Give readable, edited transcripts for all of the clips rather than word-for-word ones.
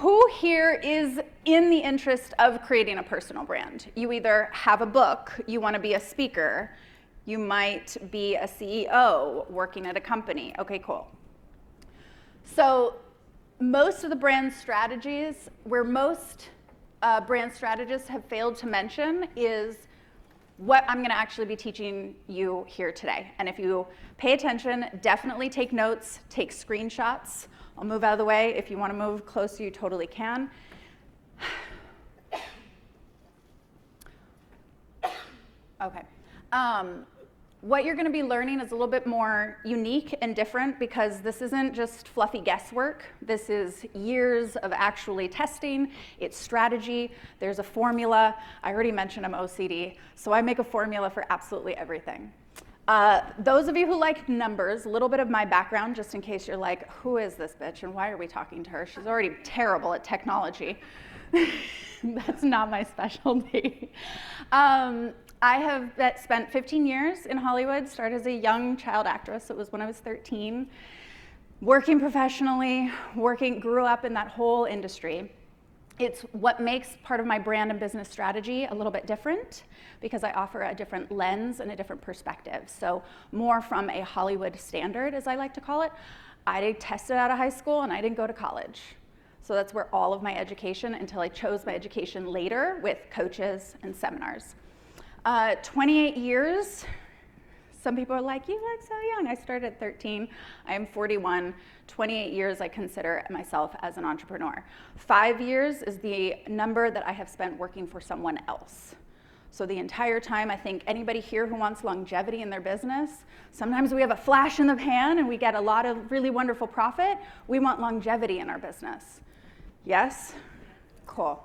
Who here is in the interest of creating a personal brand? You either have a book, you want to be a speaker, you might be a CEO working at a company. Okay, cool. So most of the brand strategies, where most brand strategists have failed to mention, is what I'm going to actually be teaching you here today. And if you pay attention, definitely take notes, take screenshots. I'll move out of the way. If you want to move closer, you totally can. Okay. What you're going to be learning is a little bit more unique and different, because this isn't just fluffy guesswork. This is years of actually testing. It's strategy. There's a formula. I already mentioned I'm OCD, so I make a formula for absolutely everything. Those of you who like numbers, a little bit of my background, just in case you're like, who is this bitch and why are we talking to her? She's already terrible at technology. That's not my specialty. I have spent 15 years in Hollywood, started as a young child actress. It was when I was 13, working professionally, grew up in that whole industry. It's what makes part of my brand and business strategy a little bit different, because I offer a different lens and a different perspective. So more from a Hollywood standard, as I like to call it. I tested out of high school and I didn't go to college. So that's where all of my education, until I chose my education later with coaches and seminars. 28 years. Some people are like, you look so young. I started at 13. I am 41. 28 years I consider myself as an entrepreneur. 5 years is the number that I have spent working for someone else. So the entire time, I think anybody here who wants longevity in their business, sometimes we have a flash in the pan and we get a lot of really wonderful profit. We want longevity in our business. Yes? Cool.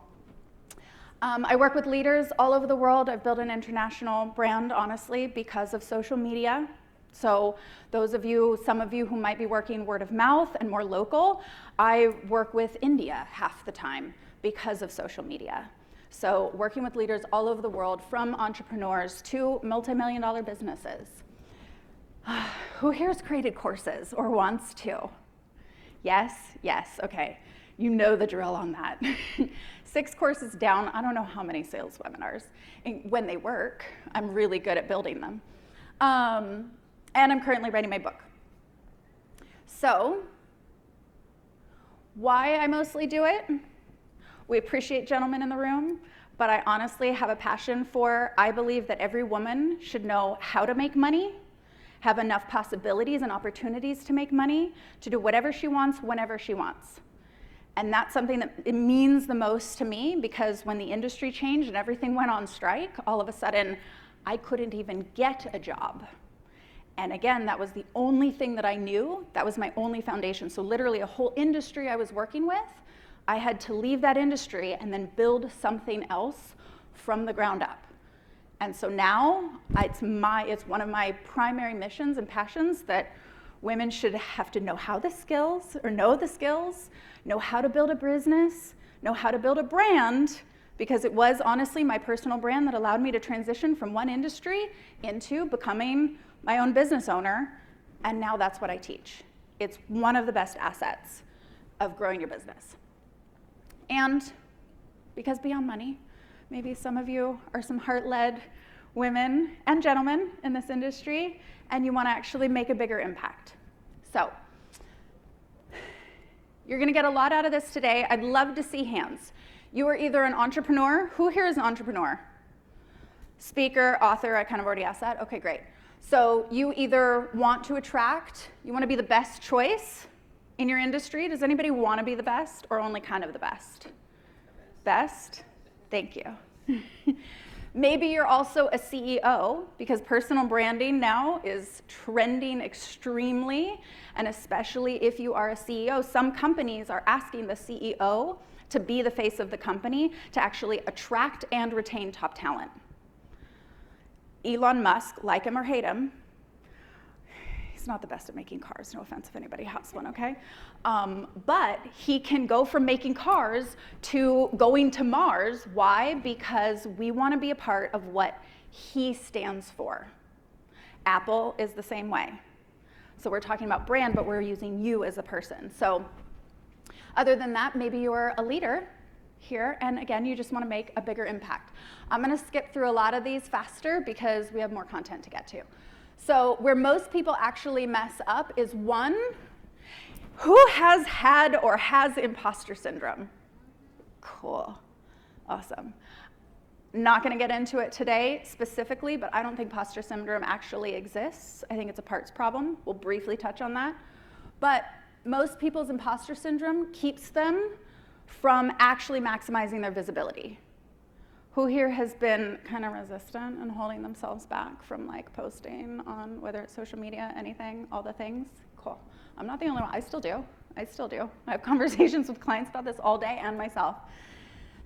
I work with leaders all over the world. I've built an international brand, honestly, because of social media. So those of you, some of you who might be working word of mouth and more local, I work with India half the time because of social media. So working with leaders all over the world, from entrepreneurs to multi-million-dollar businesses. Who here has created courses or wants to? Yes, yes, okay. You know the drill on that. 6 courses down, I don't know how many sales webinars. And when they work, I'm really good at building them. And I'm currently writing my book. So, why I mostly do it? We appreciate gentlemen in the room, but I honestly have a passion for, I believe that every woman should know how to make money, have enough possibilities and opportunities to make money, to do whatever she wants, whenever she wants. And that's something that it means the most to me, because when the industry changed and everything went on strike, all of a sudden, I couldn't even get a job. And again, that was the only thing that I knew. That was my only foundation. So literally a whole industry I was working with, I had to leave that industry and then build something else from the ground up. And so now it's one of my primary missions and passions that women should have to know the skills, know how to build a business, know how to build a brand, because it was honestly my personal brand that allowed me to transition from one industry into becoming my own business owner, and now that's what I teach. It's one of the best assets of growing your business. And because beyond money, maybe some of you are some heart-led women and gentlemen in this industry, and you want to actually make a bigger impact. So, you're going to get a lot out of this today. I'd love to see hands. You are either an entrepreneur. Who here is an entrepreneur? Speaker, author, I kind of already asked that. Okay, great. So you either want to attract, you want to be the best choice in your industry. Does anybody want to be the best, or only kind of the best? Best? Thank you. Maybe you're also a CEO, because personal branding now is trending extremely, and especially if you are a CEO, some companies are asking the CEO to be the face of the company to actually attract and retain top talent. Elon Musk, like him or hate him, he's not the best at making cars, no offense if anybody has one, okay? But he can go from making cars to going to Mars. Why? Because we want to be a part of what he stands for. Apple is the same way. So we're talking about brand, but we're using you as a person. So Other than that, maybe you're a leader here, and again, you just want to make a bigger impact. I'm going to skip through a lot of these faster because we have more content to get to. So where most people actually mess up is one, who has had or has imposter syndrome? Cool. Awesome. Not going to get into it today specifically, but I don't think imposter syndrome actually exists. I think it's a parts problem. We'll briefly touch on that. But most people's imposter syndrome keeps them from actually maximizing their visibility. Who here has been kind of resistant and holding themselves back from like posting on whether it's social media, anything, all the things? Cool. I'm not the only one. I still do. I have conversations with clients about this all day and myself.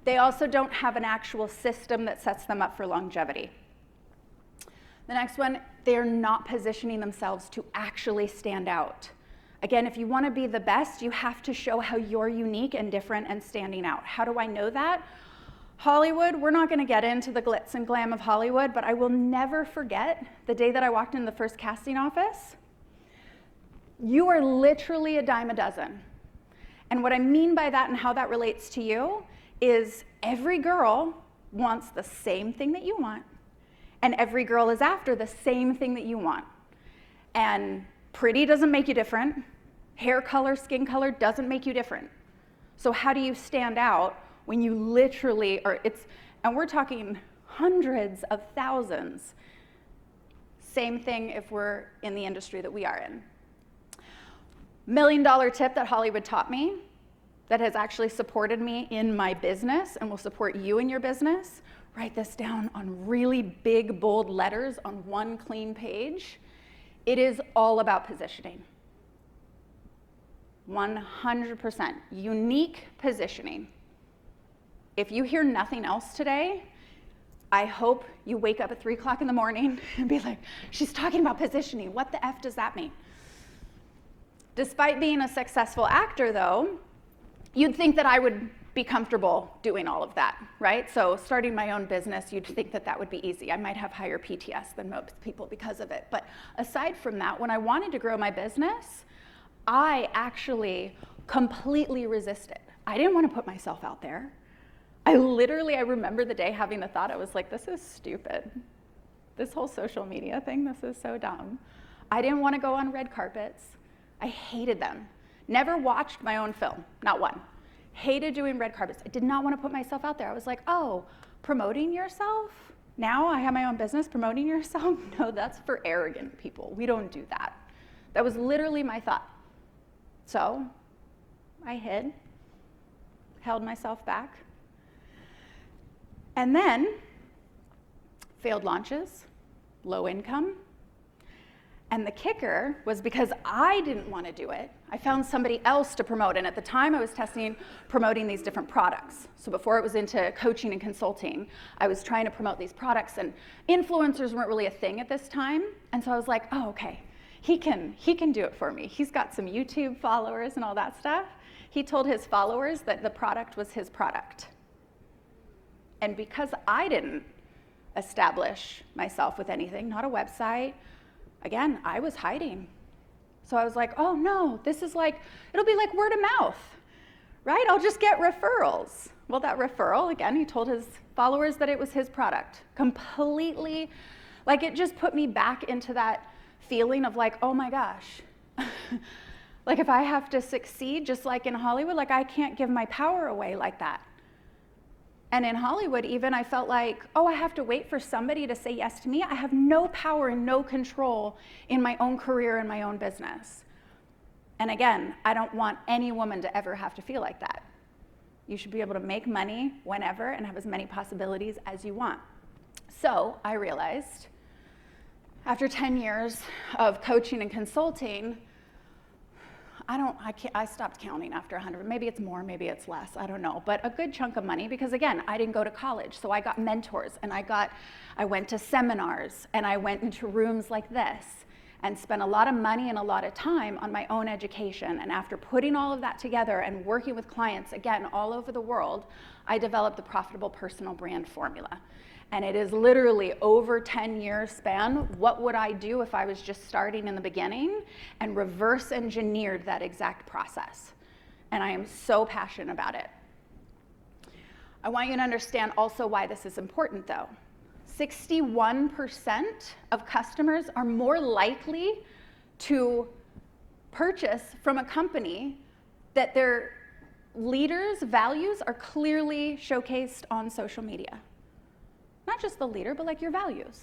They also don't have an actual system that sets them up for longevity. The next one, they're not positioning themselves to actually stand out. Again, if you want to be the best, you have to show how you're unique and different and standing out. How do I know that? Hollywood, we're not going to get into the glitz and glam of Hollywood, but I will never forget the day that I walked in the first casting office. You are literally a dime a dozen. And what I mean by that and how that relates to you is every girl wants the same thing that you want, and every girl is after the same thing that you want. And pretty doesn't make you different. Hair color, skin color doesn't make you different. So how do you stand out when you literally are, and we're talking hundreds of thousands. Same thing if we're in the industry that we are in. $1 million tip that Hollywood taught me that has actually supported me in my business and will support you in your business. Write this down on really big, bold letters on one clean page. It is all about positioning. 100% unique positioning. If you hear nothing else today, I hope you wake up at 3 o'clock in the morning and be like, she's talking about positioning. What the F does that mean? Despite being a successful actor, though, you'd think that I would be comfortable doing all of that, right? So starting my own business, you'd think that that would be easy. I might have higher PTS than most people because of it. But aside from that, when I wanted to grow my business, I actually completely resisted. I didn't want to put myself out there. I remember the day having the thought, I was like, this is stupid. This whole social media thing, this is so dumb. I didn't want to go on red carpets. I hated them. Never watched my own film, not one. Hated doing red carpets. I did not want to put myself out there. I was like, oh, promoting yourself? Now I have my own business, promoting yourself? No, that's for arrogant people. We don't do that. That was literally my thought. So I held myself back. And then failed launches, low income. And the kicker was because I didn't want to do it, I found somebody else to promote. And at the time I was promoting these different products. So before it was into coaching and consulting, I was trying to promote these products, and influencers weren't really a thing at this time. And so I was like, oh, okay, he can do it for me. He's got some YouTube followers and all that stuff. He told his followers that the product was his product. And because I didn't establish myself with anything, not a website, again, I was hiding. So I was like, oh no, this is like, it'll be like word of mouth, right? I'll just get referrals. Well, that referral, again, he told his followers that it was his product. Completely, like it just put me back into that feeling of like, oh my gosh. Like if I have to succeed, just like in Hollywood, like I can't give my power away like that. And in Hollywood even, I felt like, oh, I have to wait for somebody to say yes to me. I have no power and no control in my own career and my own business. And again, I don't want any woman to ever have to feel like that. You should be able to make money whenever and have as many possibilities as you want. So I realized after 10 years of coaching and consulting, I stopped counting after 100. Maybe it's more, maybe it's less, I don't know. But a good chunk of money, because again, I didn't go to college. So I got mentors, and I went to seminars, and I went into rooms like this and spent a lot of money and a lot of time on my own education. And after putting all of that together and working with clients, again, all over the world, I developed the Profitable Personal Brand Formula. And it is literally over 10-year span. What would I do if I was just starting in the beginning, and reverse engineered that exact process? And I am so passionate about it. I want you to understand also why this is important though. 61% of customers are more likely to purchase from a company that their leaders' values are clearly showcased on social media. Not just the leader, but like your values.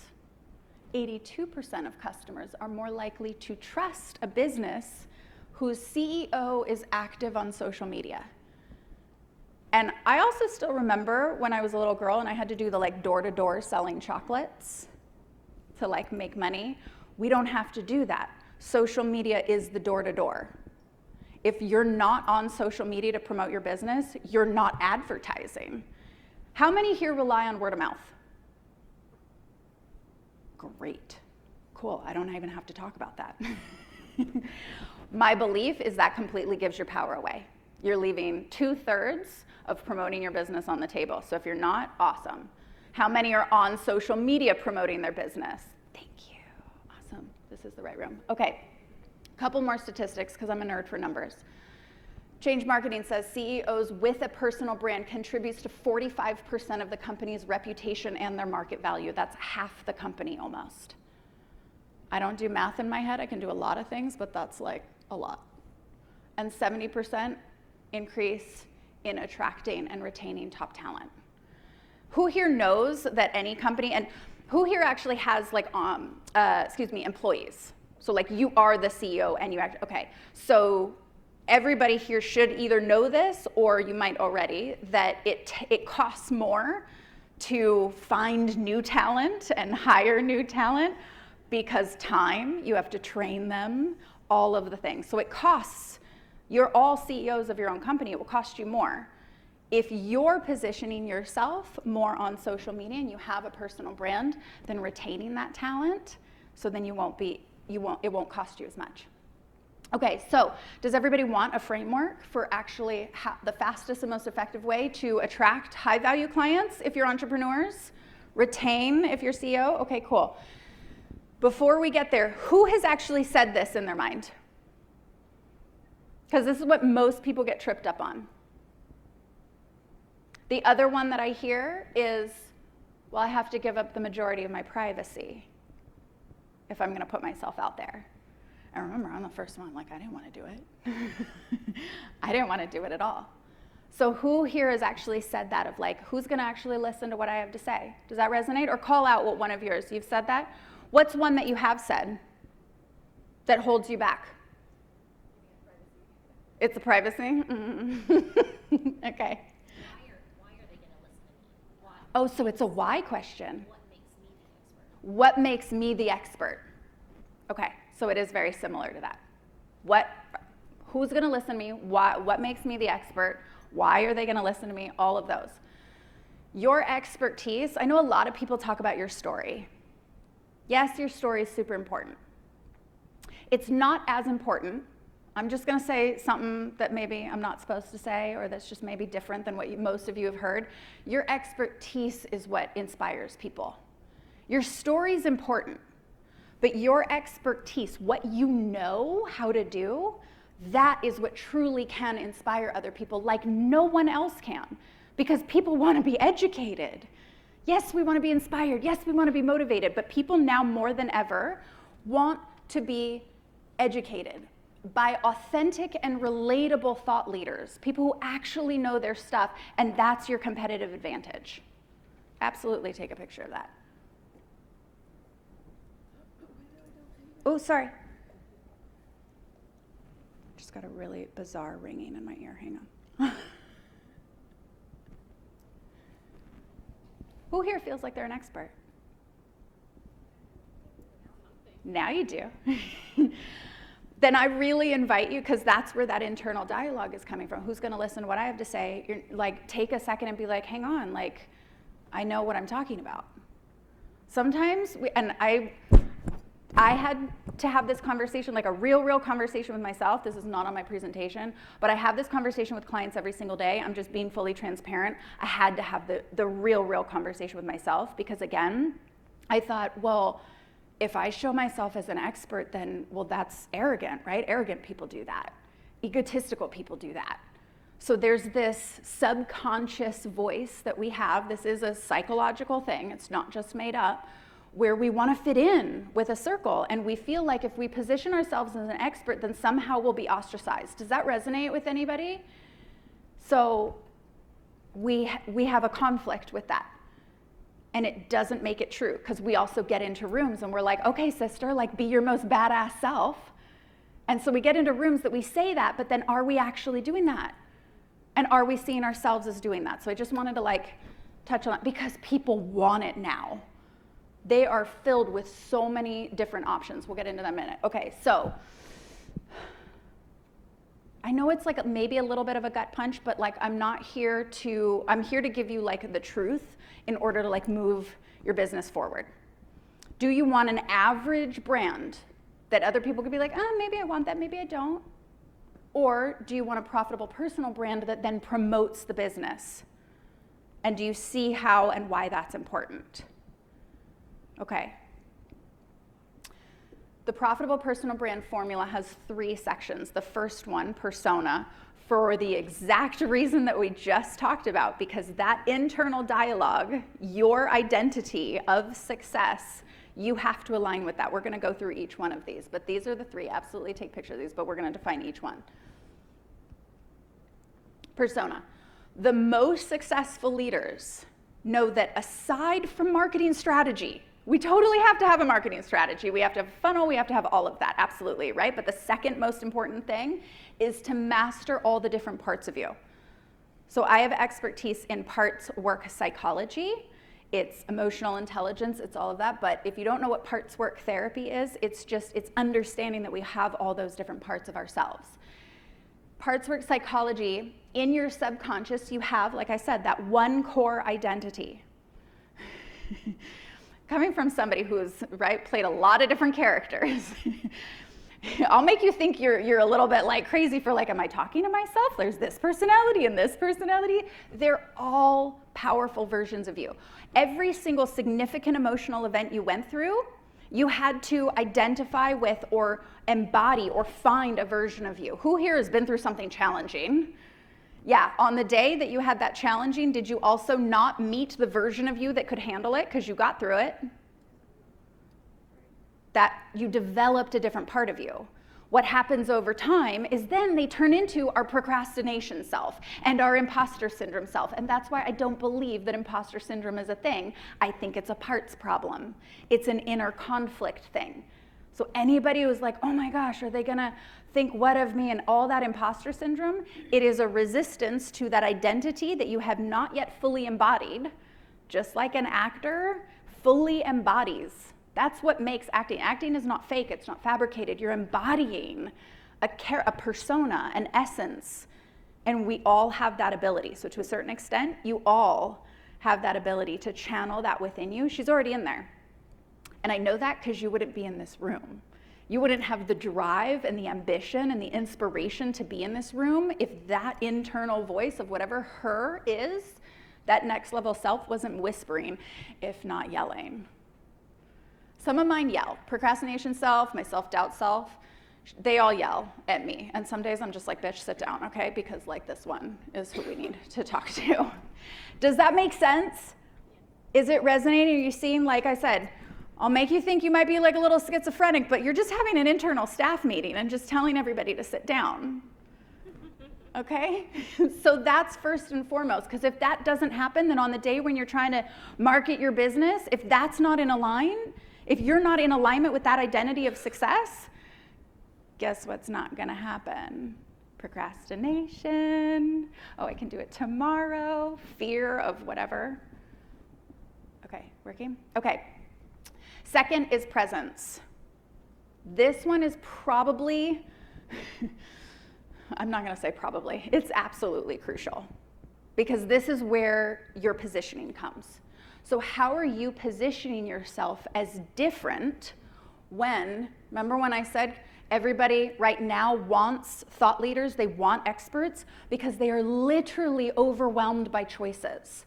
82% of customers are more likely to trust a business whose CEO is active on social media. And I also still remember when I was a little girl and I had to do the like door-to-door selling chocolates to like make money. We don't have to do that. Social media is the door-to-door. If you're not on social media to promote your business, you're not advertising. How many here rely on word of mouth? Great, cool, I don't even have to talk about that. My belief is that completely gives your power away. You're leaving 2/3 of promoting your business on the table. So if you're not, awesome. How many are on social media promoting their business? Thank you, awesome, this is the right room. Okay, a couple more statistics because I'm a nerd for numbers. Change Marketing says CEOs with a personal brand contributes to 45% of the company's reputation and their market value. That's half the company almost. I don't do math in my head. I can do a lot of things, but that's like a lot. And 70% increase in attracting and retaining top talent. Who here knows that any company, and who here actually has like, employees? So like you are the CEO and you actually, okay. So everybody here should either know this or you might already, that it costs more to find new talent and hire new talent because time, you have to train them, all of the things. So it costs, you're all CEOs of your own company, it will cost you more. If you're positioning yourself more on social media and you have a personal brand, then retaining that talent, so then it won't cost you as much. Okay, so does everybody want a framework for actually the fastest and most effective way to attract high value clients if you're entrepreneurs, retain if you're CEO? Okay, cool. Before we get there, who has actually said this in their mind? Because this is what most people get tripped up on. The other one that I hear is, well, I have to give up the majority of my privacy if I'm going to put myself out there. And remember, I'm the first one, like, I didn't want to do it. I didn't want to do it at all. So who here has actually said that of like, who's going to actually listen to what I have to say? Does that resonate? Or call out what one of yours, you've said that? What's one that you have said that holds you back? It's the privacy? Mm-hmm. Okay. Why are they going to listen to me? Why? Oh, so it's a why question. What makes me the expert? What makes me the expert? Okay, so it is very similar to that. Who's going to listen to me? What makes me the expert? Why are they going to listen to me? All of those. Your expertise, I know a lot of people talk about your story. Yes, your story is super important. It's not as important. I'm just going to say something that maybe I'm not supposed to say, or that's just maybe different than what most of you have heard. Your expertise is what inspires people. Your story is important, but your expertise, what you know how to do, that is what truly can inspire other people like no one else can, because people want to be educated. Yes, we want to be inspired. Yes, we want to be motivated, but people now more than ever want to be educated by authentic and relatable thought leaders, people who actually know their stuff, and that's your competitive advantage. Absolutely take a picture of that. Oh, sorry. Just got a really bizarre ringing in my ear. Hang on. Who here feels like they're an expert? Now you do. Then I really invite you, because that's where that internal dialogue is coming from. Who's going to listen to what I have to say? You're like, take a second and be like, hang on, like, I know what I'm talking about. Sometimes, I had to have this conversation, like a real conversation with myself. This is not on my presentation, but I have this conversation with clients every single day. I'm just being fully transparent. I had to have the real conversation with myself, because again, I thought, well, if I show myself as an expert, then, well, that's arrogant, right? Arrogant people do that. Egotistical people do that. So there's this subconscious voice that we have. This is a psychological thing. It's not just made up, where we want to fit in with a circle. And we feel like if we position ourselves as an expert, then somehow we'll be ostracized. Does that resonate with anybody? So we have a conflict with that. And it doesn't make it true, because we also get into rooms and we're like, okay, sister, like, be your most badass self. And so we get into rooms that we say that, but then are we actually doing that? And are we seeing ourselves as doing that? So I just wanted to like touch on that, because people want it now. They are filled with so many different options. We'll get into that in a minute. Okay, so I know it's like maybe a little bit of a gut punch, but like I'm here to give you like the truth in order to like move your business forward. Do you want an average brand that other people could be like, oh, maybe I want that, maybe I don't? Or do you want a profitable personal brand that then promotes the business? And do you see how and why that's important? Okay. The profitable personal brand formula has 3 sections. The first one, persona, for the exact reason that we just talked about, because that internal dialogue, your identity of success, you have to align with that. We're going to go through each one of these, but these are the 3. Absolutely take pictures of these, but we're going to define each one. Persona. The most successful leaders know that aside from marketing strategy, we totally have to have a marketing strategy. We have to have a funnel. We have to have all of that, absolutely, right? But the second most important thing is to master all the different parts of you. So I have expertise in parts work psychology. It's emotional intelligence. It's all of that. But if you don't know what parts work therapy is, it's understanding that we have all those different parts of ourselves. Parts work psychology, in your subconscious, you have, like I said, that one core identity. Coming from somebody who's, right, played a lot of different characters, I'll make you think you're a little bit like crazy for like, am I talking to myself? There's this personality and this personality. They're all powerful versions of you. Every single significant emotional event you went through, you had to identify with or embody or find a version of you. Who here has been through something challenging? Yeah, on the day that you had that challenging, did you also not meet the version of you that could handle it because you got through it? That you developed a different part of you. What happens over time is then they turn into our procrastination self and our imposter syndrome self. And that's why I don't believe that imposter syndrome is a thing. I think it's a parts problem. It's an inner conflict thing. So anybody who's like, oh my gosh, are they gonna think what of me and all that imposter syndrome? It is a resistance to that identity that you have not yet fully embodied, just like an actor fully embodies. That's what makes acting. Acting is not fake, it's not fabricated. You're embodying a persona, an essence, and we all have that ability. So to a certain extent, you all have that ability to channel that within you. She's already in there. And I know that because you wouldn't be in this room. You wouldn't have the drive and the ambition and the inspiration to be in this room if that internal voice of whatever her is, that next level self, wasn't whispering, if not yelling. Some of mine yell. Procrastination self, my self-doubt self, they all yell at me. And some days I'm just like, bitch, sit down, okay? Because like this one is who we need to talk to. Does that make sense? Is it resonating? Are you seeing, like I said, I'll make you think you might be like a little schizophrenic, but you're just having an internal staff meeting and just telling everybody to sit down. Okay? So that's first and foremost, because if that doesn't happen, then on the day when you're trying to market your business, if that's not in alignment, if you're not in alignment with that identity of success, guess what's not gonna happen? Procrastination. Oh, I can do it tomorrow. Fear of whatever. Okay, working? Okay. Second is presence. This one is probably, I'm not gonna say probably, it's absolutely crucial, because this is where your positioning comes. So how are you positioning yourself as different when, remember when I said everybody right now wants thought leaders, they want experts, because they are literally overwhelmed by choices.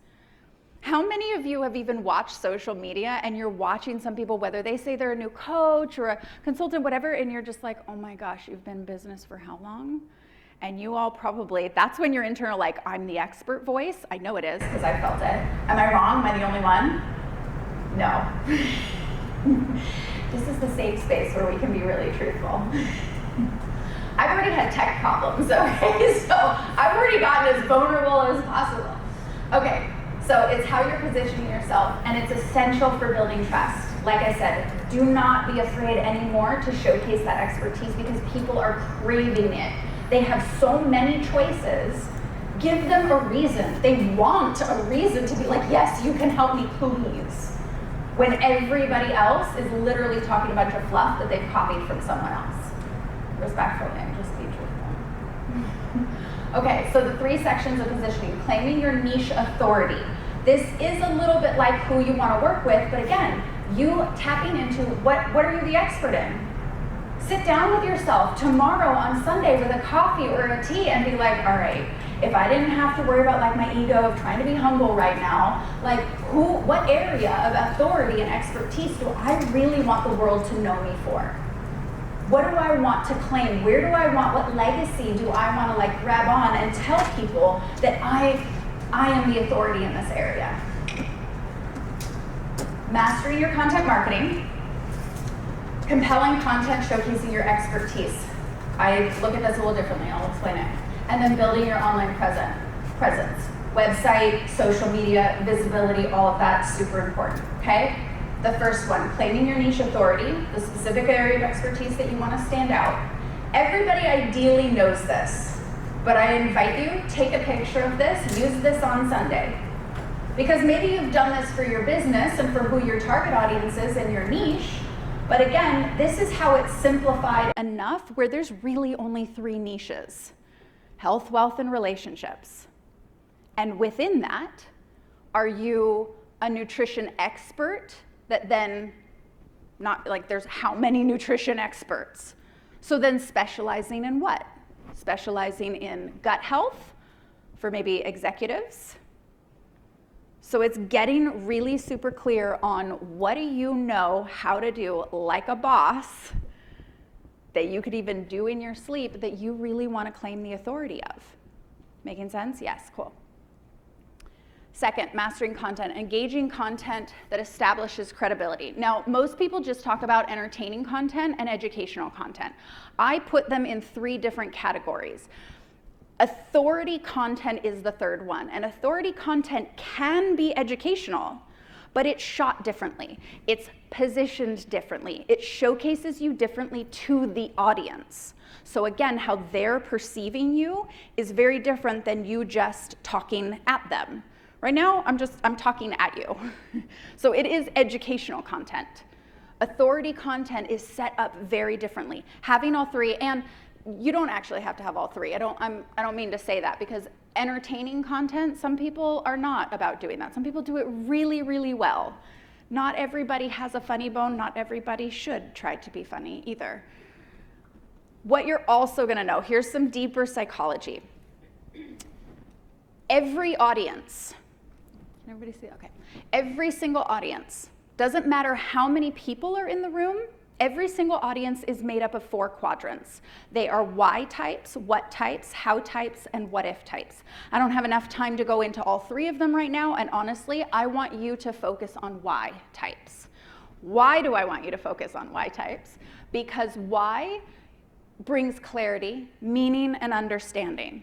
How many of you have even watched social media and you're watching some people, whether they say they're a new coach or a consultant, whatever, and you're just like, oh my gosh, you've been in business for how long? And you all probably, that's when your internal, like, I'm the expert voice. I know it is, because I felt it. Am I wrong? Am I the only one? No. This is the safe space where we can be really truthful. I've already had tech problems, okay? So I've already gotten as vulnerable as possible. Okay, so it's how you're positioning yourself, and it's essential for building trust. Like I said, do not be afraid anymore to showcase that expertise because people are craving it. They have so many choices. Give them a reason. They want a reason to be like, yes, you can help me, please. When everybody else is literally talking a bunch of fluff that they've copied from someone else. Respectfully, and just be truthful. Okay, so the 3 sections of positioning. Claiming your niche authority. This is a little bit like who you want to work with, but again, you tapping into what are you the expert in? Sit down with yourself tomorrow on Sunday with a coffee or a tea and be like, all right, if I didn't have to worry about like my ego of trying to be humble right now, like what area of authority and expertise do I really want the world to know me for? What do I want to claim? Where do I want, what legacy do I want to like grab on and tell people that I am the authority in this area? Mastering your content marketing. Compelling content showcasing your expertise. I look at this a little differently, I'll explain it. And then building your online presence. Website, social media, visibility, all of that, super important, okay? The first one, claiming your niche authority, the specific area of expertise that you want to stand out. Everybody ideally knows this, but I invite you, take a picture of this, use this on Sunday. Because maybe you've done this for your business and for who your target audience is and your niche, but again, this is how it's simplified enough where there's really only 3 niches: health, wealth, and relationships. And within that, are you a nutrition expert that then, not like there's how many nutrition experts? So then specializing in what? Specializing in gut health for maybe executives. So it's getting really super clear on what do you know how to do like a boss that you could even do in your sleep that you really want to claim the authority of. Making sense? Yes, cool. Second, mastering content, engaging content that establishes credibility. Now, most people just talk about entertaining content and educational content. I put them in 3 different categories. Authority content is the third one, and authority content can be educational, but it's shot differently. It's positioned differently. It showcases you differently to the audience. So again, how they're perceiving you is very different than you just talking at them. Right now, I'm talking at you. So it is educational content. Authority content is set up very differently. Having all 3, and you don't actually have to have all 3. I don't mean to say that, because entertaining content, some people are not about doing that. Some people do it really, really well. Not everybody has a funny bone. Not everybody should try to be funny either. What you're also gonna know, here's some deeper psychology. Every audience, can everybody see? Okay. Every single audience, doesn't matter how many people are in the room, every single audience is made up of 4 quadrants. They are why types, what types, how types, and what if types. I don't have enough time to go into all 3 of them right now, and honestly, I want you to focus on why types. Why do I want you to focus on why types? Because why brings clarity, meaning, and understanding.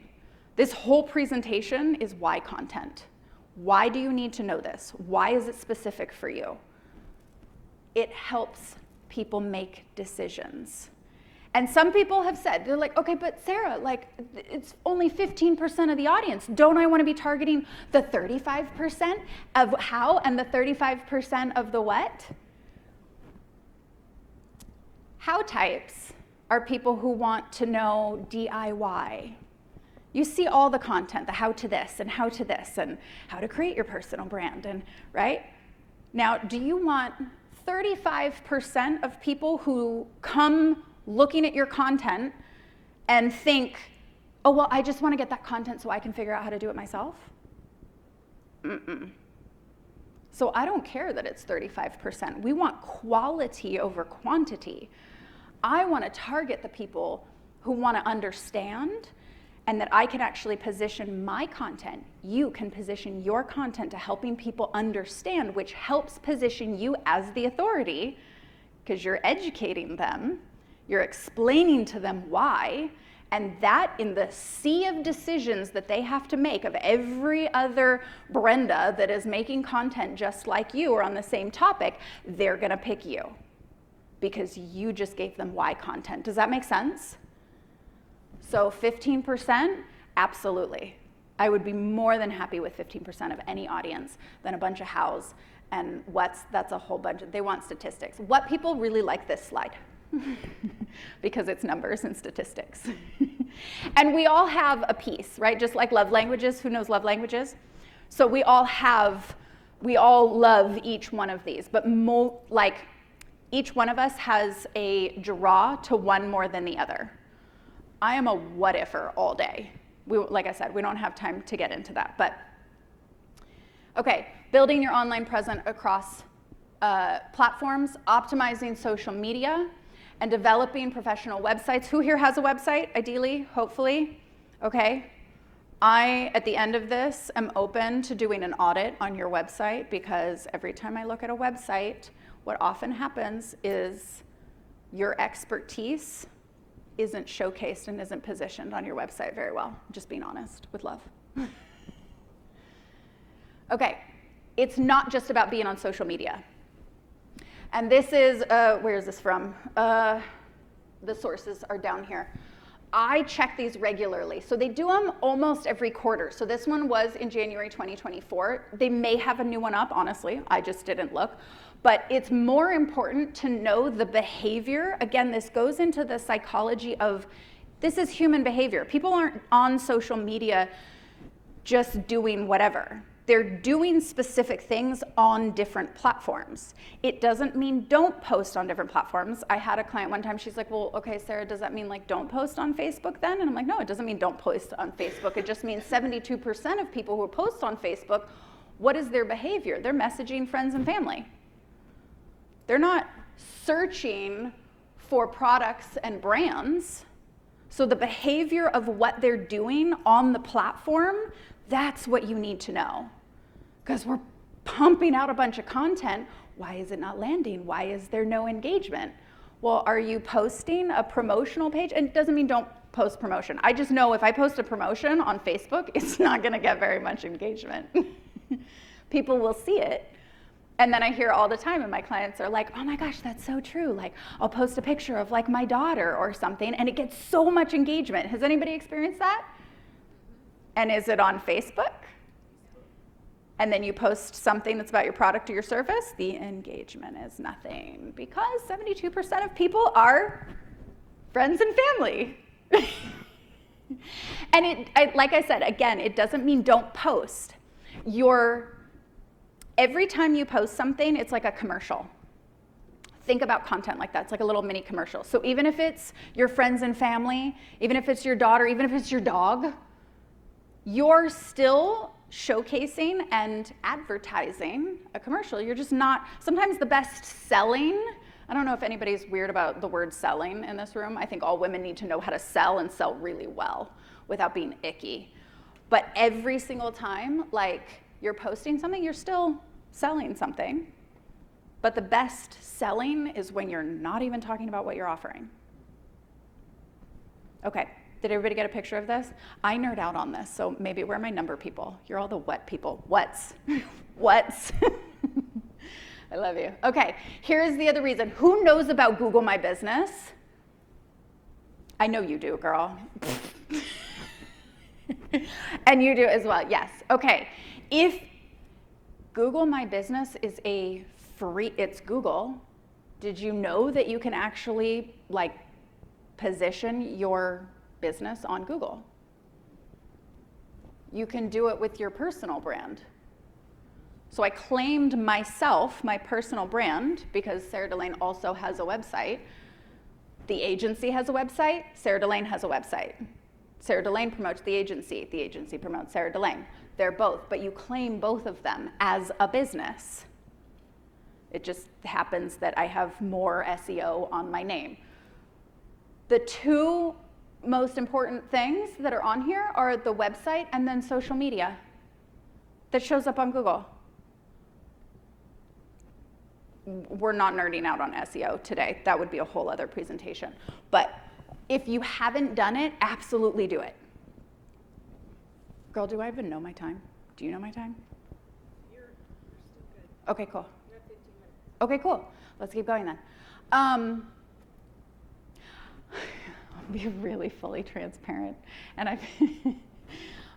This whole presentation is why content. Why do you need to know this? Why is it specific for you? It helps people make decisions. And some people have said, they're like, okay, but Sarah, like, it's only 15% of the audience. Don't I want to be targeting the 35% of how and the 35% of the what? How types are people who want to know DIY. You see all the content, the how to this and how to create your personal brand, and right? Now, do you want 35% of people who come looking at your content and think, oh, well, I just want to get that content so I can figure out how to do it myself? So I don't care that it's 35%. We want quality over quantity. I want to target the people who want to understand and that I can actually position my content. You can position your content to helping people understand, which helps position you as the authority, because you're educating them, you're explaining to them why, and that in the sea of decisions that they have to make of every other Brenda that is making content just like you or on the same topic, they're gonna pick you because you just gave them why content. Does that make sense? So 15%, absolutely. I would be more than happy with 15% of any audience than a bunch of hows and what's, that's a whole bunch of, they want statistics. What people really like this slide because it's numbers and statistics. And we all have a piece, right? Just like love languages, who knows love languages? So we all love each one of these, but each one of us has a draw to one more than the other. I am a what-ifer all day. Like I said, we don't have time to get into that, but okay, building your online presence across platforms, optimizing social media, and developing professional websites. Who here has a website, ideally, hopefully? Okay. I, at the end of this, am open to doing an audit on your website because every time I look at a website, what often happens is your expertise isn't showcased and isn't positioned on your website very well. I'm just being honest, with love. Okay, it's not just about being on social media. And this is, where is this from? The sources are down here. I check these regularly. So they do them almost every quarter. So this one was in January 2024. They may have a new one up, honestly. I just didn't look. But it's more important to know the behavior. Again, this goes into the psychology of, this is human behavior. People aren't on social media just doing whatever. They're doing specific things on different platforms. It doesn't mean don't post on different platforms. I had a client one time, she's like, well, okay, Sarah, does that mean like don't post on Facebook then? And I'm like, no, it doesn't mean don't post on Facebook. It just means 72% of people who post on Facebook, what is their behavior? They're messaging friends and family. They're not searching for products and brands. So the behavior of what they're doing on the platform, that's what you need to know. Because we're pumping out a bunch of content. Why is it not landing? Why is there no engagement? Well, are you posting a promotional page? And it doesn't mean don't post promotion. I just know if I post a promotion on Facebook, it's not gonna get very much engagement. People will see it. And then I hear all the time, and my clients are like, oh my gosh, that's so true. Like, I'll post a picture of like my daughter or something, and it gets so much engagement. Has anybody experienced that? And is it on Facebook? And then you post something that's about your product or your service, the engagement is nothing because 72% of people are friends and family. And like I said, again, it doesn't mean don't post. Every time you post something, it's like a commercial. Think about content like that. It's like a little mini commercial. So even if it's your friends and family, even if it's your daughter, even if it's your dog, you're still showcasing and advertising a commercial. You're just not, sometimes the best selling, I don't know if anybody's weird about the word selling in this room. I think all women need to know how to sell and sell really well without being icky. But every single time, like you're posting something, you're still selling something. But the best selling is when you're not even talking about what you're offering. Okay. Did everybody get a picture of this? I nerd out on this, so maybe we're my number people. You're all the what people. What's? What's? I love you. Okay, here's the other reason. Who knows about Google My Business? I know you do, girl. And you do as well, yes. Okay, if Google My Business is it's Google, did you know that you can actually position your business on Google? You can do it with your personal brand. So I claimed myself, my personal brand, because Sarah Delane also has a website. The agency has a website, Sarah Delane has a website. Sarah Delane promotes the agency promotes Sarah Delane. They're both, but you claim both of them as a business. It just happens that I have more SEO on my name. The two most important things that are on here are the website and then social media that shows up on Google. We're not nerding out on SEO today. That would be a whole other presentation. But if you haven't done it, absolutely do it. Girl, do I even know my time? Do you know my time? You're still good. Okay, cool. You have 15 minutes. Okay, cool. Let's keep going then. I'll be really fully transparent. And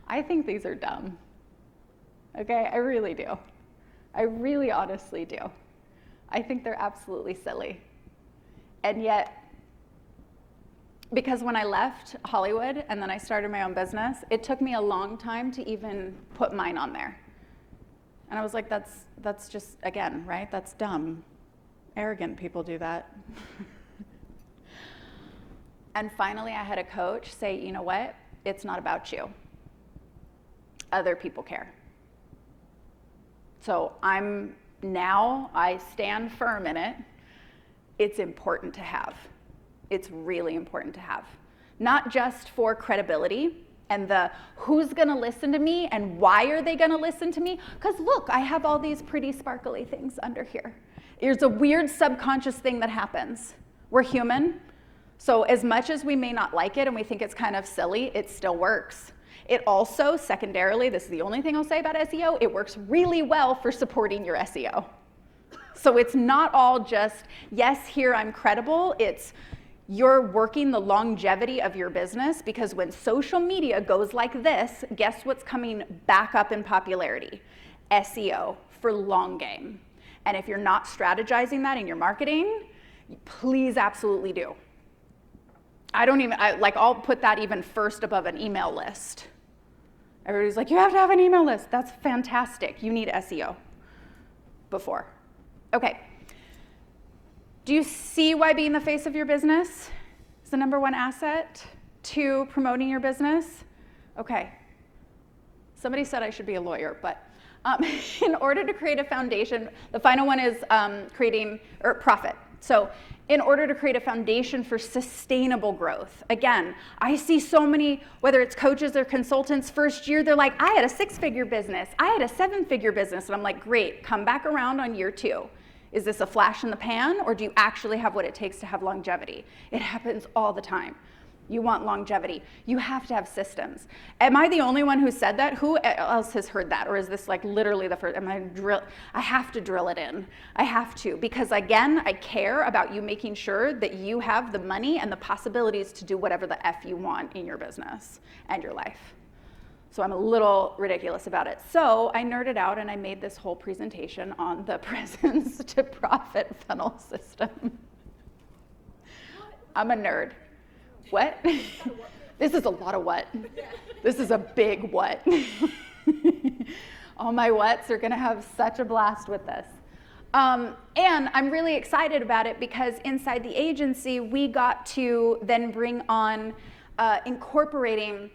I think these are dumb. Okay, I really do. I really honestly do. I think they're absolutely silly. And yet, because when I left Hollywood and then I started my own business, it took me a long time to even put mine on there. And I was like, that's just, again, right? That's dumb. Arrogant people do that. And finally, I had a coach say, you know what? It's not about you. Other people care. So I stand firm in it. It's important to have. It's really important to have. Not just for credibility and the who's gonna listen to me and why are they gonna listen to me? Because look, I have all these pretty sparkly things under here. There's a weird subconscious thing that happens. We're human, so as much as we may not like it and we think it's kind of silly, it still works. It also, secondarily, this is the only thing I'll say about SEO, it works really well for supporting your SEO. So it's not all just, yes, here I'm credible, it's you're working the longevity of your business, because when social media goes like this, guess what's coming back up in popularity? SEO for long game. And if you're not strategizing that in your marketing, please absolutely do. I'll put that even first above an email list. Everybody's like, you have to have an email list. That's fantastic. You need SEO before. Okay. Do you see why being the face of your business is the number one asset to promoting your business? Okay. Somebody said I should be a lawyer, but in order to create a foundation, the final one is creating profit. So in order to create a foundation for sustainable growth, again, I see so many, whether it's coaches or consultants, first year, they're like, I had a 6-figure business, I had a 7-figure business, and I'm like, great, come back around on year 2. Is this a flash in the pan, or do you actually have what it takes to have longevity? It happens all the time. You want longevity. You have to have systems. Am I the only one who said that? Who else has heard that? Or is this like literally the first? I have to drill it in. I have to, because again, I care about you making sure that you have the money and the possibilities to do whatever the F you want in your business and your life. So I'm a little ridiculous about it. So I nerded out and I made this whole presentation on the presence to profit funnel system. I'm a nerd. What? This is a lot of what. This is a big what. All my whats are gonna have such a blast with this. And I'm really excited about it because inside the agency, we got to then bring on incorporating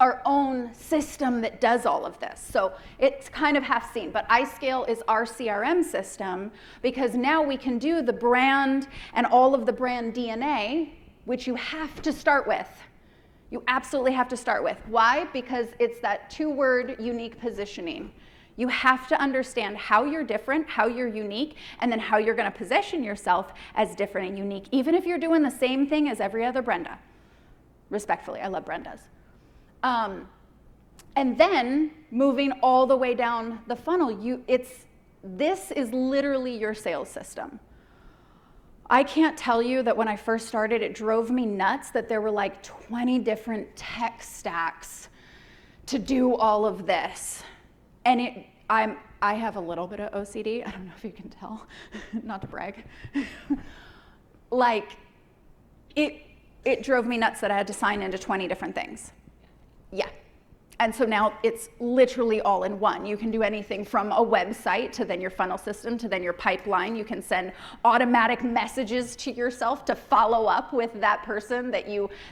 our own system that does all of this. So it's kind of half seen, but iSCALE is our CRM system because now we can do the brand and all of the brand DNA, which you have to start with. You absolutely have to start with. Why? Because it's that 2-word unique positioning. You have to understand how you're different, how you're unique, and then how you're gonna position yourself as different and unique, even if you're doing the same thing as every other Brenda. Respectfully, I love Brendas. And then moving all the way down the funnel, this is literally your sales system. I can't tell you that when I first started, it drove me nuts that there were like 20 different tech stacks to do all of this. And I have a little bit of OCD. I don't know if you can tell, not to brag. Like, it drove me nuts that I had to sign into 20 different things. Yeah. And so now it's literally all in one. You can do anything from a website to then your funnel system to then your pipeline. You can send automatic messages to yourself to follow up with that person that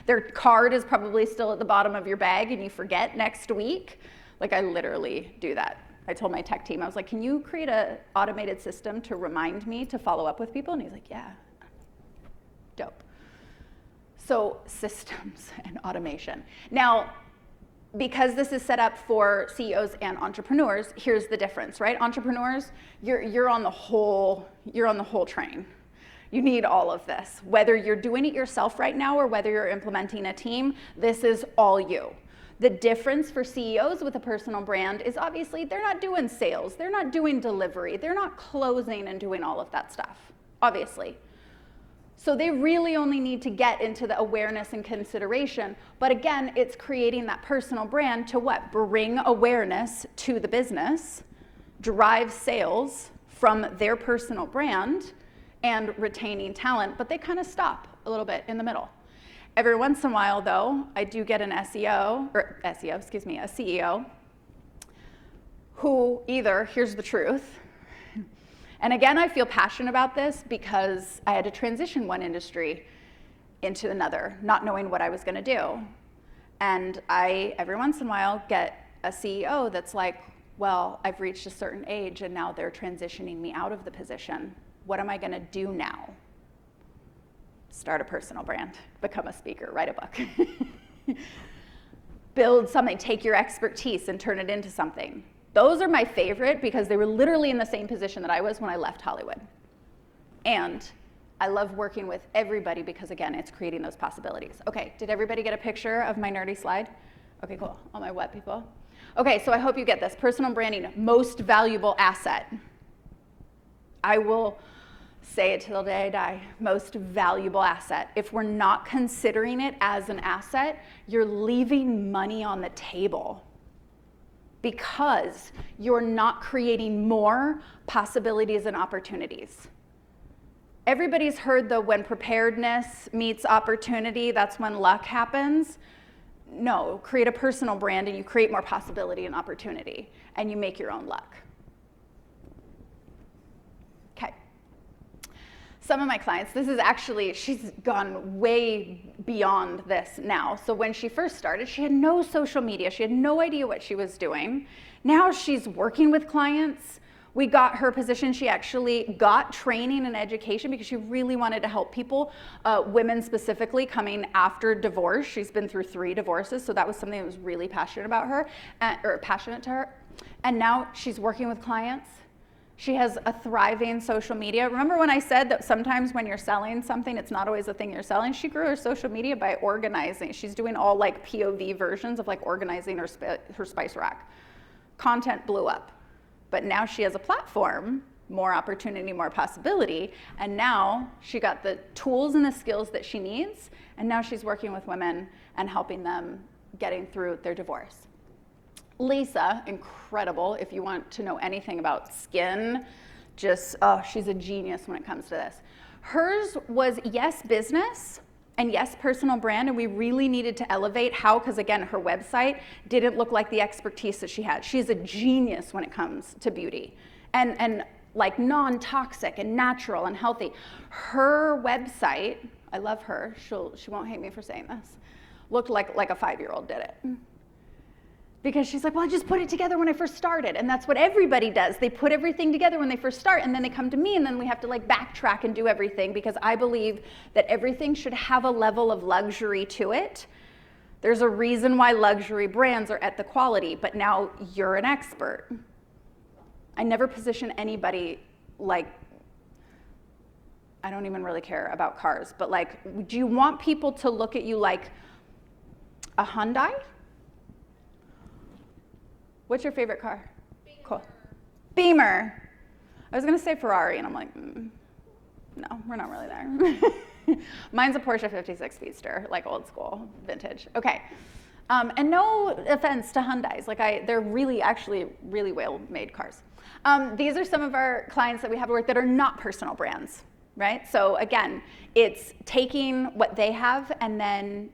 their card is probably still at the bottom of your bag and you forget next week. Like, I literally do that. I told my tech team, I was like, can you create an automated system to remind me to follow up with people? And he's like, yeah. Dope. So systems and automation. Now, because this is set up for CEOs and entrepreneurs, here's the difference, right? Entrepreneurs, you're on the whole train. You need all of this. Whether you're doing it yourself right now or whether you're implementing a team, this is all you. The difference for CEOs with a personal brand is obviously they're not doing sales, they're not doing delivery, they're not closing and doing all of that stuff, obviously. So they really only need to get into the awareness and consideration. But again, it's creating that personal brand to what? Bring awareness to the business, drive sales from their personal brand, and retaining talent. But they kind of stop a little bit in the middle. Every once in a while, though, I do get an a CEO, who either, here's the truth, and again, I feel passionate about this because I had to transition one industry into another, not knowing what I was gonna do. And I, every once in a while, get a CEO that's like, well, I've reached a certain age and now they're transitioning me out of the position. What am I gonna do now? Start a personal brand, become a speaker, write a book. Build something, take your expertise and turn it into something. Those are my favorite because they were literally in the same position that I was when I left Hollywood. And I love working with everybody because, again, it's creating those possibilities. Okay, did everybody get a picture of my nerdy slide? Okay, cool, all my wet people. Okay, so I hope you get this. Personal branding, most valuable asset. I will say it till the day I die, most valuable asset. If we're not considering it as an asset, you're leaving money on the table because you're not creating more possibilities and opportunities. Everybody's heard the when preparedness meets opportunity, that's when luck happens. No, create a personal brand and you create more possibility and opportunity and you make your own luck. Okay. Some of my clients, this is actually, she's gone way beyond this now. So when she first started, she had no social media. She had no idea what she was doing. Now she's working with clients. We got her position. She actually got training and education because she really wanted to help people, women specifically coming after divorce. She's been through 3 divorces, so that was something that was really passionate about her, or passionate to her. And now she's working with clients. She has a thriving social media. Remember when I said that sometimes when you're selling something, it's not always the thing you're selling? She grew her social media by organizing. She's doing all like POV versions of like organizing her spice rack. Content blew up. But now she has a platform, more opportunity, more possibility, and now she got the tools and the skills that she needs, and now she's working with women and helping them getting through their divorce. Lisa, incredible. If you want to know anything about skin, just, oh, she's a genius when it comes to this. Hers was yes business and yes personal brand, and we really needed to elevate how, because again, her website didn't look like the expertise that she had. She's a genius when it comes to beauty and like non-toxic and natural and healthy. Her website, I love her, she won't hate me for saying this, looked like a 5-year-old did it. Because she's like, well, I just put it together when I first started. And that's what everybody does. They put everything together when they first start, and then they come to me, and then we have to like backtrack and do everything, because I believe that everything should have a level of luxury to it. There's a reason why luxury brands are at the quality, but now you're an expert. I never position anybody like, I don't even really care about cars, but like, do you want people to look at you like a Hyundai? What's your favorite car? Beamer. Cool. Beamer. I was gonna say Ferrari, and I'm like, no, we're not really there. Mine's a Porsche 56 Speedster, like old school, vintage. Okay. And no offense to Hyundais, like they're really, actually really well-made cars. These are some of our clients that we have at work that are not personal brands, right? So again, it's taking what they have and then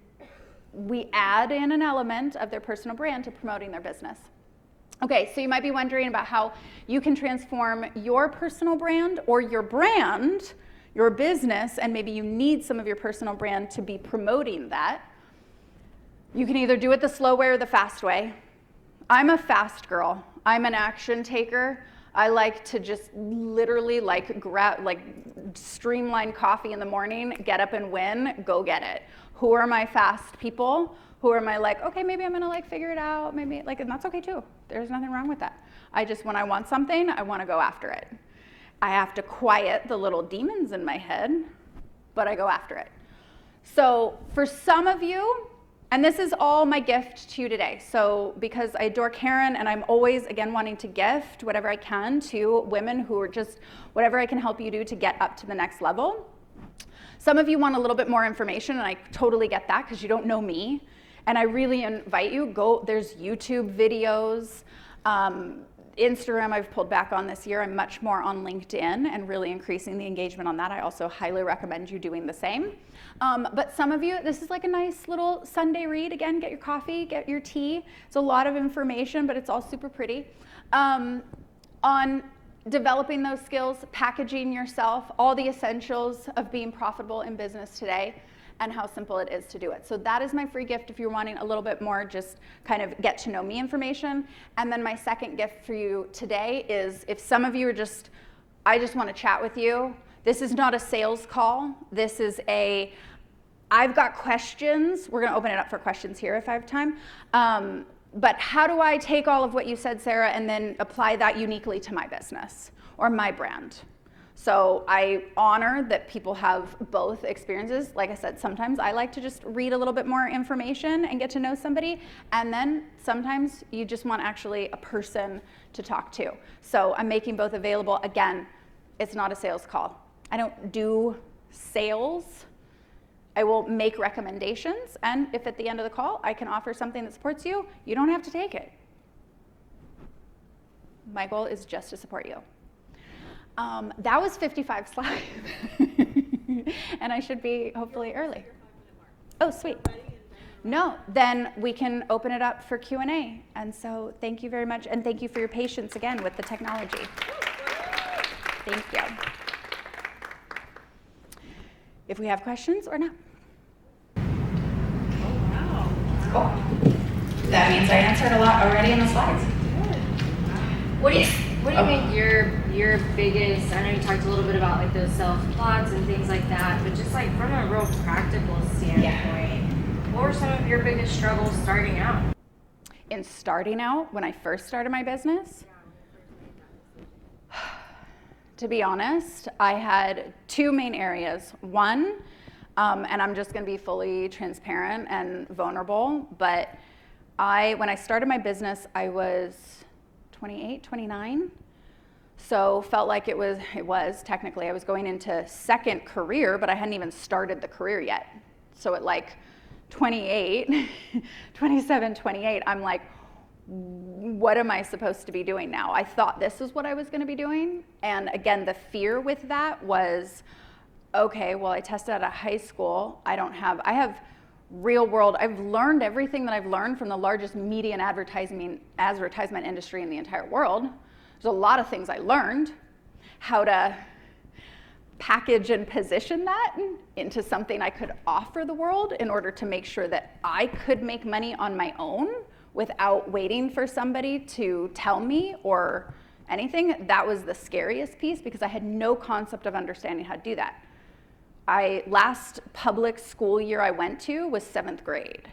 we add in an element of their personal brand to promoting their business. Okay, so you might be wondering about how you can transform your personal brand or your brand, your business, and maybe you need some of your personal brand to be promoting that. You can either do it the slow way or the fast way. I'm a fast girl. I'm an action taker. I like to just literally like streamline coffee in the morning, get up and win, go get it. Who are my fast people? Who are my like, okay, maybe I'm gonna like figure it out, maybe like, and that's okay too. There's nothing wrong with that. When I want something, I wanna go after it. I have to quiet the little demons in my head, but I go after it. So for some of you, and this is all my gift to you today. So because I adore Karen and I'm always, again, wanting to gift whatever I can to women who are just, whatever I can help you do to get up to the next level. Some of you want a little bit more information, and I totally get that because you don't know me. And I really invite you, there's YouTube videos, Instagram I've pulled back on this year. I'm much more on LinkedIn and really increasing the engagement on that. I also highly recommend you doing the same. But some of you, this is like a nice little Sunday read. Again, get your coffee, get your tea. It's a lot of information, but it's all super pretty. On developing those skills, packaging yourself, all the essentials of being profitable in business today, and how simple it is to do it. So that is my free gift if you're wanting a little bit more just kind of get to know me information. And then my second gift for you today is if some of you are just, I just want to chat with you. This is not a sales call. This is I've got questions. We're going to open it up for questions here if I have time. But how do I take all of what you said, Sarah, and then apply that uniquely to my business or my brand? So I honor that people have both experiences. Like I said, sometimes I like to just read a little bit more information and get to know somebody. And then sometimes you just want actually a person to talk to. So I'm making both available. Again, it's not a sales call. I don't do sales. I will make recommendations. And if at the end of the call I can offer something that supports you, you don't have to take it. My goal is just to support you. That was 55 slides. And I should be hopefully early. Oh, sweet. No, then we can open it up for Q&A. And so thank you very much. And thank you for your patience again with the technology. Thank you. If we have questions or not. Wow. Cool. That means I answered a lot already in the slides. What do you think your biggest, I know you talked a little bit about like those self-plots and things like that, but just like from a real practical standpoint, what were some of your biggest struggles starting out? In starting out, when I first started my business, to be honest, I had two main areas. One, and I'm just gonna be fully transparent and vulnerable, but when I started my business, I was 28, 29. So felt like it was technically, I was going into second career, but I hadn't even started the career yet. So at like 28, 27, 28, I'm like, what am I supposed to be doing now? I thought this is what I was gonna be doing. And again, the fear with that was, okay, well, I tested out of high school. I have real world, I've learned everything that I've learned from the largest media and advertisement industry in the entire world. There's a lot of things I learned, how to package and position that into something I could offer the world in order to make sure that I could make money on my own without waiting for somebody to tell me or anything. That was the scariest piece because I had no concept of understanding how to do that. Last public school year I went to was 7th grade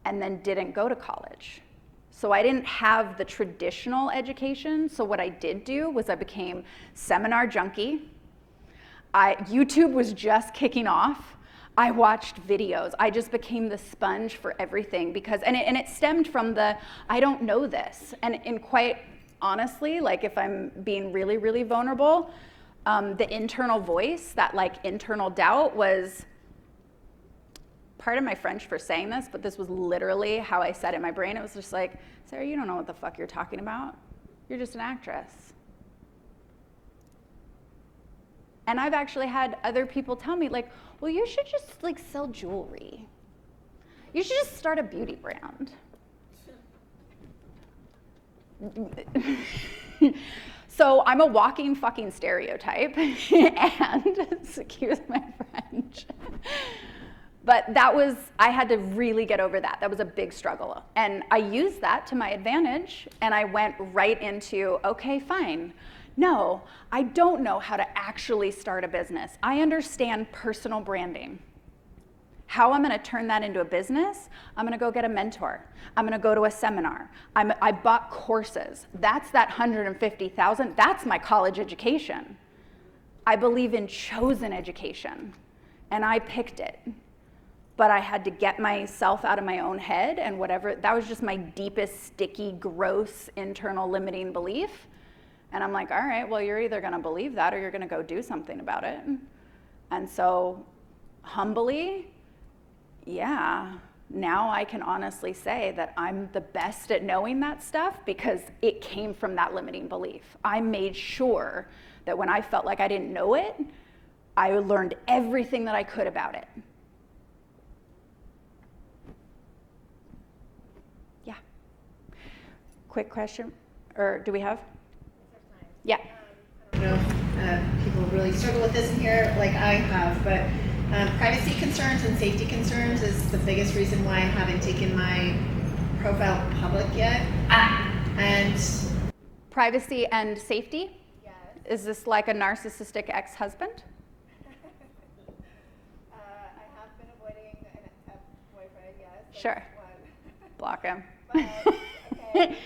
and then didn't go to college. So I didn't have the traditional education. So what I did do was I became seminar junkie. YouTube was just kicking off. I watched videos. I just became the sponge for everything because, and it stemmed from I don't know this. And quite honestly, like if I'm being really, really vulnerable, the internal voice, that like internal doubt was, pardon my French for saying this, but this was literally how I said it in my brain. It was just like, Sarah, you don't know what the fuck you're talking about. You're just an actress. And I've actually had other people tell me like, well, you should just like sell jewelry. You should just start a beauty brand. So I'm a walking fucking stereotype, and excuse my French. But I had to really get over that. That was a big struggle. And I used that to my advantage, and I went right into, okay, fine. No, I don't know how to actually start a business. I understand personal branding. How I'm gonna turn that into a business, I'm gonna go get a mentor. I'm gonna go to a seminar. I bought courses. That's that $150,000, that's my college education. I believe in chosen education, and I picked it. But I had to get myself out of my own head and whatever, that was just my deepest, sticky, gross, internal limiting belief. And I'm like, all right, well, you're either gonna believe that or you're gonna go do something about it. And so, humbly, yeah, now I can honestly say that I'm the best at knowing that stuff because it came from that limiting belief. I made sure that when I felt like I didn't know it, I learned everything that I could about it. Yeah. Quick question, or do we have? Yeah. I don't know if people really struggle with this in here like I have, but privacy concerns and safety concerns is the biggest reason why I haven't taken my profile public yet. And Privacy and safety? yes. Is this like a narcissistic ex-husband? I have been avoiding a boyfriend, yes. That's Sure. one. Block him. But, okay, I think we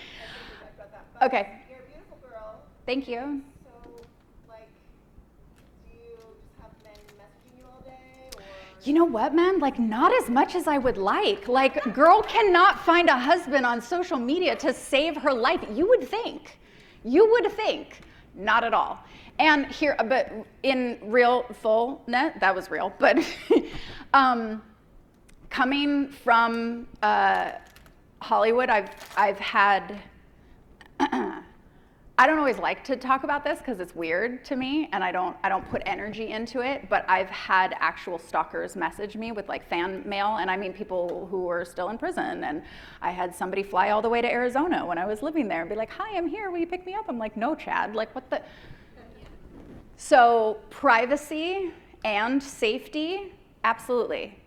talked about that. But Okay. you're a beautiful girl. Thank you. So, like, do you just have men messaging you all day, or? You know what, man? Like, not as much as I would like. Like, girl cannot find a husband on social media to save her life. You would think. You would think. Not at all. And here, but in real full net, that was real, but coming from Hollywood, I've had, I don't always like to talk about this because it's weird to me and I don't put energy into it, but I've had actual stalkers message me with like fan mail, and I mean people who are still in prison, and I had somebody fly all the way to Arizona when I was living there and be like, hi, I'm here, will you pick me up? I'm like, no, Chad, like what the? So privacy and safety, absolutely.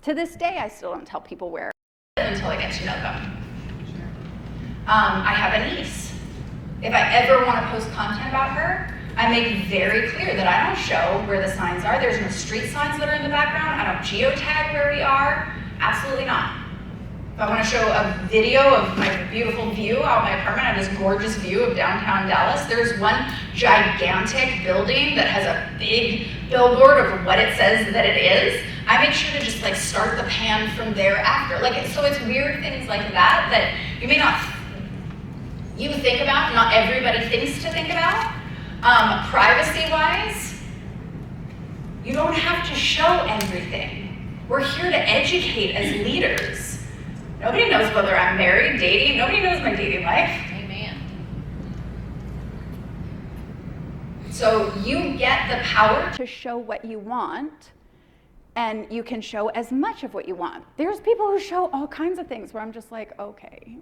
To this day, I still don't tell people where until I get to know them. I have a niece. If I ever want to post content about her, I make very clear that I don't show where the signs are. There's no street signs that are in the background. I don't geotag where we are. Absolutely not. If I want to show a video of my beautiful view out my apartment, I have this gorgeous view of downtown Dallas. There's one gigantic building that has a big billboard of what it says that it is. I make sure to just like start the pan from there after. Like, so it's weird things like that that you may not you think about, not everybody thinks to think about. Privacy-wise, you don't have to show everything. We're here to educate as leaders. Nobody knows whether I'm married, dating. Nobody knows my dating life. Amen. So you get the power to show what you want, and you can show as much of what you want. There's people who show all kinds of things where I'm just like, okay.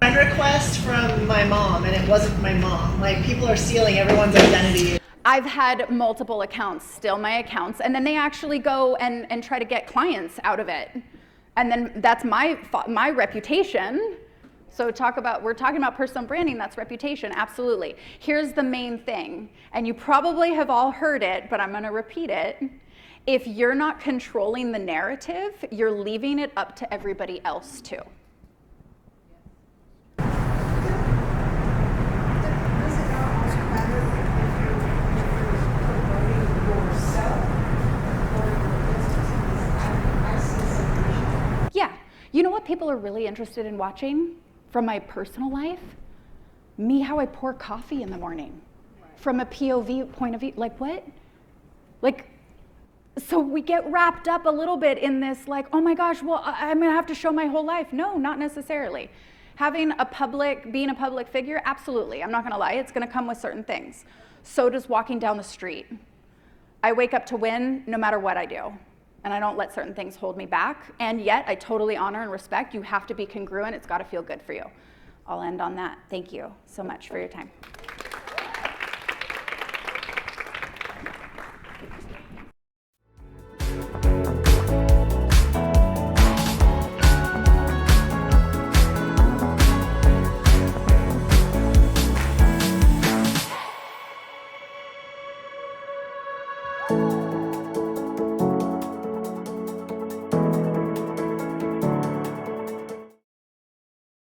Friend request from my mom, and it wasn't my mom. Like, people are stealing everyone's identity. I've had multiple accounts steal my accounts, and then they actually go and try to get clients out of it. And then that's my reputation. So we're talking about personal branding, that's reputation, absolutely. Here's the main thing, and you probably have all heard it, but I'm gonna repeat it. If you're not controlling the narrative, you're leaving it up to everybody else too. Yeah, you know what people are really interested in watching from my personal life? Me, how I pour coffee in the morning. From a POV point of view, like what? Like, so we get wrapped up a little bit in this like, oh my gosh, well, I'm gonna have to show my whole life. No, not necessarily. Being a public figure, absolutely. I'm not gonna lie, it's gonna come with certain things. So does walking down the street. I wake up to win no matter what I do. And I don't let certain things hold me back. And yet, I totally honor and respect. You have to be congruent. It's got to feel good for you. I'll end on that. Thank you so much for your time.